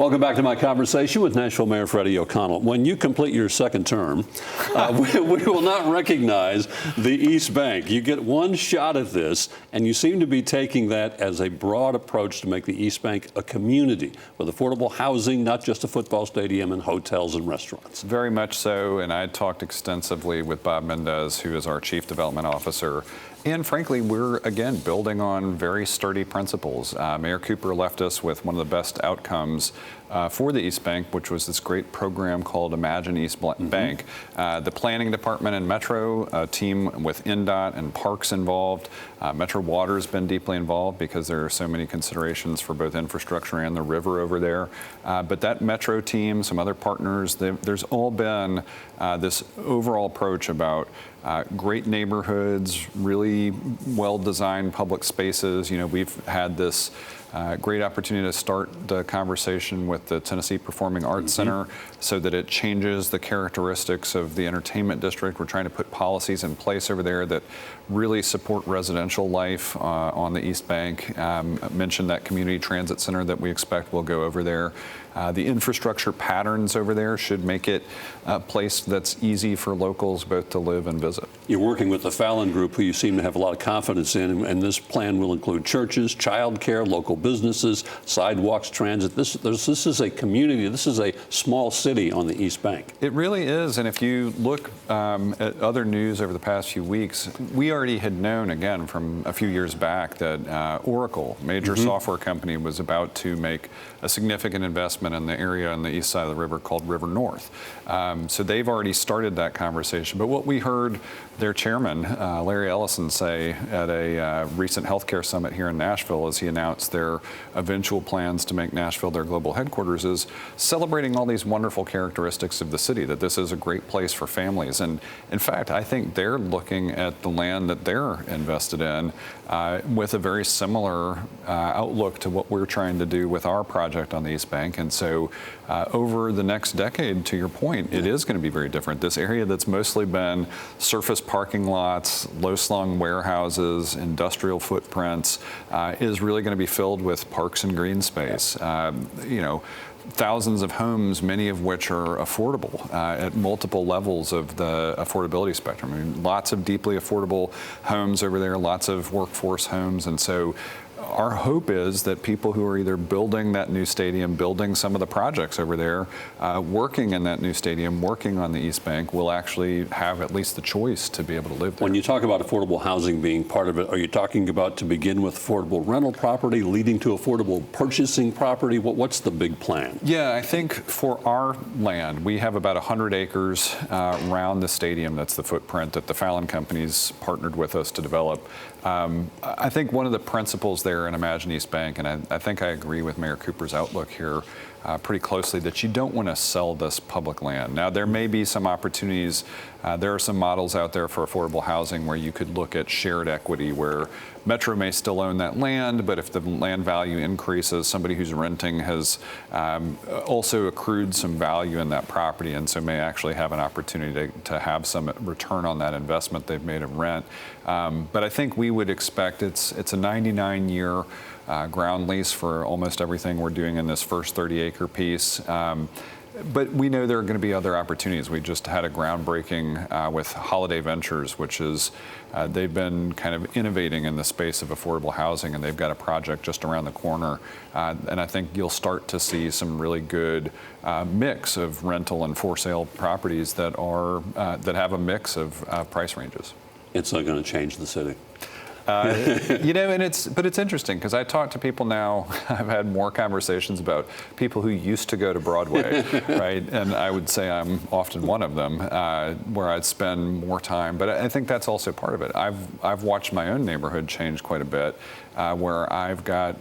Welcome back to my conversation with Nashville Mayor Freddie O'Connell. When you complete your second term, we will not recognize the East Bank. You get one shot at this, and you seem to be taking that as a broad approach to make the East Bank a community with affordable housing, not just a football stadium and hotels and restaurants. Very much so, and I talked extensively with Bob Mendez, who is our Chief Development Officer. And frankly, we're, again, building on very sturdy principles. Mayor Cooper left us with one of the best outcomes for the East Bank, which was this great program called Imagine East Bank. The planning department and Metro, a team with NDOT and parks involved. Metro Water's been deeply involved because there are so many considerations for both infrastructure and the river over there. But that Metro team, some other partners, there's all been this overall approach about great neighborhoods, really well-designed public spaces. You know, we've had this great opportunity to start the conversation with the Tennessee Performing Arts Center so that it changes the characteristics of the entertainment district. We're trying to put policies in place over there that really support residential life on the East Bank. I mentioned that community transit center that we expect will go over there. The infrastructure patterns over there should make it a place that's easy for locals both to live and visit. You're working with the Fallon Group, who you seem to have a lot of confidence in, and this plan will include churches, childcare, local businesses, sidewalks, transit. This is a community. This is a small city on the East Bank. It really is, and if you look at other news over the past few weeks, we already had known, again, from a few years back that Oracle, major software company, was about to make a significant investment in the area on the east side of the river called River North. So they've already started that conversation. But what we heard their chairman, Larry Ellison, say at a recent healthcare summit here in Nashville as he announced their eventual plans to make Nashville their global headquarters is celebrating all these wonderful characteristics of the city, that this is a great place for families. And in fact, I think they're looking at the land that they're invested in with a very similar outlook to what we're trying to do with our project on the East Bank. And so over the next decade, to your point, it is going to be very different. This area that's mostly been surface parking lots, low-slung warehouses, industrial footprints, is really going to be filled with parks and green space. You know, thousands of homes, many of which are affordable at multiple levels of the affordability spectrum. I mean, lots of deeply affordable homes over there, lots of workforce homes, and so our hope is that people who are either building that new stadium, building some of the projects over there, working in that new stadium, working on the East Bank, will actually have at least the choice to be able to live there. When you talk about affordable housing being part of it, are you talking about to begin with affordable rental property, leading to affordable purchasing property? What's the big plan? Yeah, I think for our land, we have about 100 acres around the stadium. That's the footprint that the Fallon companies partnered with us to develop. I think one of the principles there in Imagine East Bank, and I think I agree with Mayor Cooper's outlook here pretty closely, that you don't want to sell this public land. Now, there may be some opportunities. There are some models out there for affordable housing where you could look at shared equity, where Metro may still own that land, but if the land value increases, somebody who's renting has also accrued some value in that property, and so may actually have an opportunity to have some return on that investment they've made in rent. But I think we would expect it's a 99-year ground lease for almost everything we're doing in this first 30-acre piece. But we know there are going to be other opportunities. We just had a groundbreaking with Holiday Ventures, which is they've been kind of innovating in the space of affordable housing, and they've got a project just around the corner. And I think you'll start to see some really good mix of rental and for sale properties that are that have a mix of price ranges. It's not going to change the city. You know, and it's interesting because I talk to people now. I've had more conversations about people who used to go to Broadway, right? And I would say I'm often one of them, where I'd spend more time. But I think that's also part of it. I've watched my own neighborhood change quite a bit, where I've got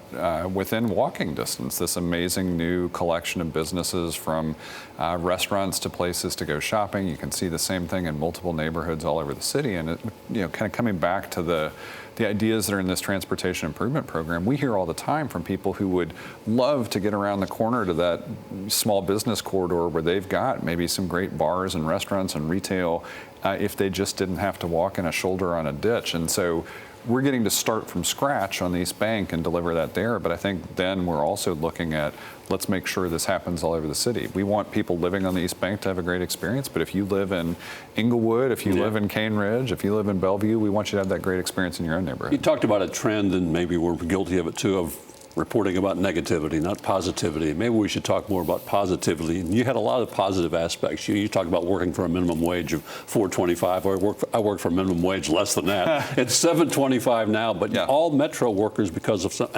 within walking distance this amazing new collection of businesses, from restaurants to places to go shopping. You can see the same thing in multiple neighborhoods all over the city, and it, you know, kind of coming back to the ideas that are in this transportation improvement program, we hear all the time from people who would love to get around the corner to that small business corridor where they've got maybe some great bars and restaurants and retail if they just didn't have to walk in a shoulder on a ditch. And so we're getting to start from scratch on the East Bank and deliver that there. But I think then we're also looking at, let's make sure this happens all over the city. We want people living on the East Bank to have a great experience, but if you live in Inglewood, if you live in Cane Ridge, if you live in Bellevue, we want you to have that great experience in your own neighborhood. You talked about a trend, and maybe we're guilty of it too, of reporting about negativity, not positivity. Maybe we should talk more about positivity. And you had a lot of positive aspects. You talked about working for a minimum wage of $4.25. I work for a minimum wage less than that. It's $7.25 now, but all Metro workers, because of some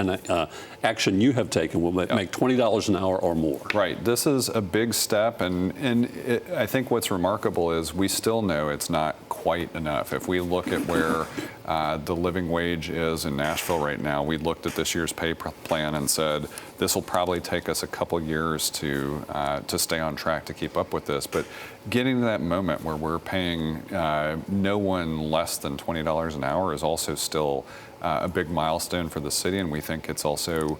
action you have taken, will make $20 an hour or more. Right. This is a big step, and I think what's remarkable is we still know it's not quite enough. If we look at where the living wage is in Nashville right now, we looked at this year's pay plan and said this will probably take us a couple years to stay on track to keep up with this. But getting to that moment where we're paying no one less than $20 an hour is also still a big milestone for the city, and we think it's also,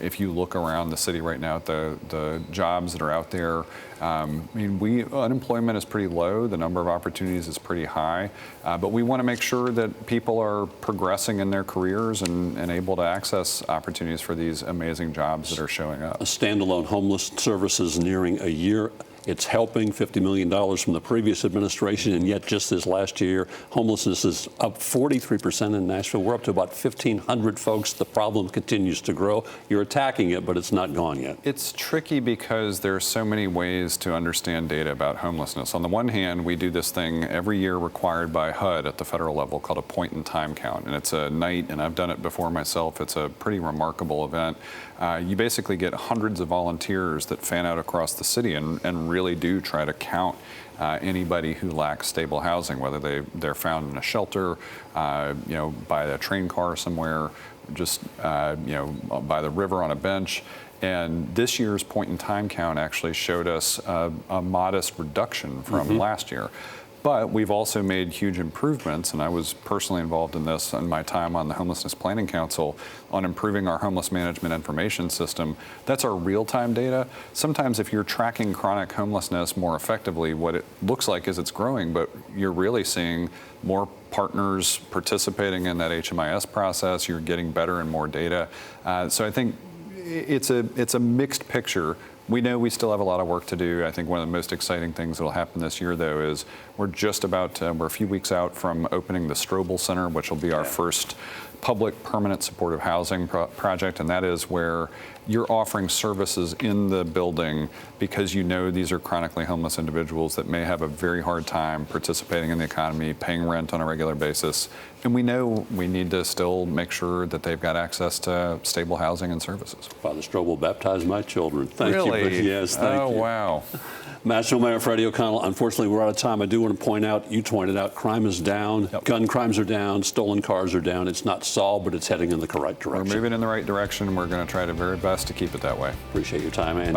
if you look around the city right now at the jobs that are out there, I mean, unemployment is pretty low, the number of opportunities is pretty high, but we want to make sure that people are progressing in their careers and able to access opportunities for these amazing jobs that are showing up. A standalone homeless services nearing a year. It's helping, $50 million from the previous administration, and yet just this last year, homelessness is up 43% in Nashville. We're up to about 1,500 folks. The problem continues to grow. You're attacking it, but it's not gone yet. It's tricky because there are so many ways to understand data about homelessness. On the one hand, we do this thing every year required by HUD at the federal level called a point-in-time count, and it's a night, and I've done it before myself. It's a pretty remarkable event. You basically get hundreds of volunteers that fan out across the city and really do try to count anybody who lacks stable housing, whether they're found in a shelter, by a train car somewhere, just by the river on a bench. And this year's point-in-time count actually showed us a modest reduction from last year. But we've also made huge improvements, and I was personally involved in this in my time on the Homelessness Planning Council on improving our homeless management information system. That's our real-time data. Sometimes if you're tracking chronic homelessness more effectively, what it looks like is it's growing, but you're really seeing more partners participating in that HMIS process. You're getting better and more data. So I think it's a mixed picture. We know we still have a lot of work to do. I think one of the most exciting things that will happen this year, though, is we're a few weeks out from opening the Strobel Center, which will be our first public permanent supportive housing project, and that is where you're offering services in the building because you know these are chronically homeless individuals that may have a very hard time participating in the economy, paying rent on a regular basis, and we know we need to still make sure that they've got access to stable housing and services. Father Strobel baptized my children. Thank really? you. Yes, thank you. Oh, wow. Nashville Mayor Freddie O'Connell, unfortunately, we're out of time. I do want to point out, you pointed out, crime is down, gun crimes are down, stolen cars are down. It's not solved, but it's heading in the correct direction. We're moving in the right direction. We're going to try to very best to keep it that way. Appreciate your time, Andy.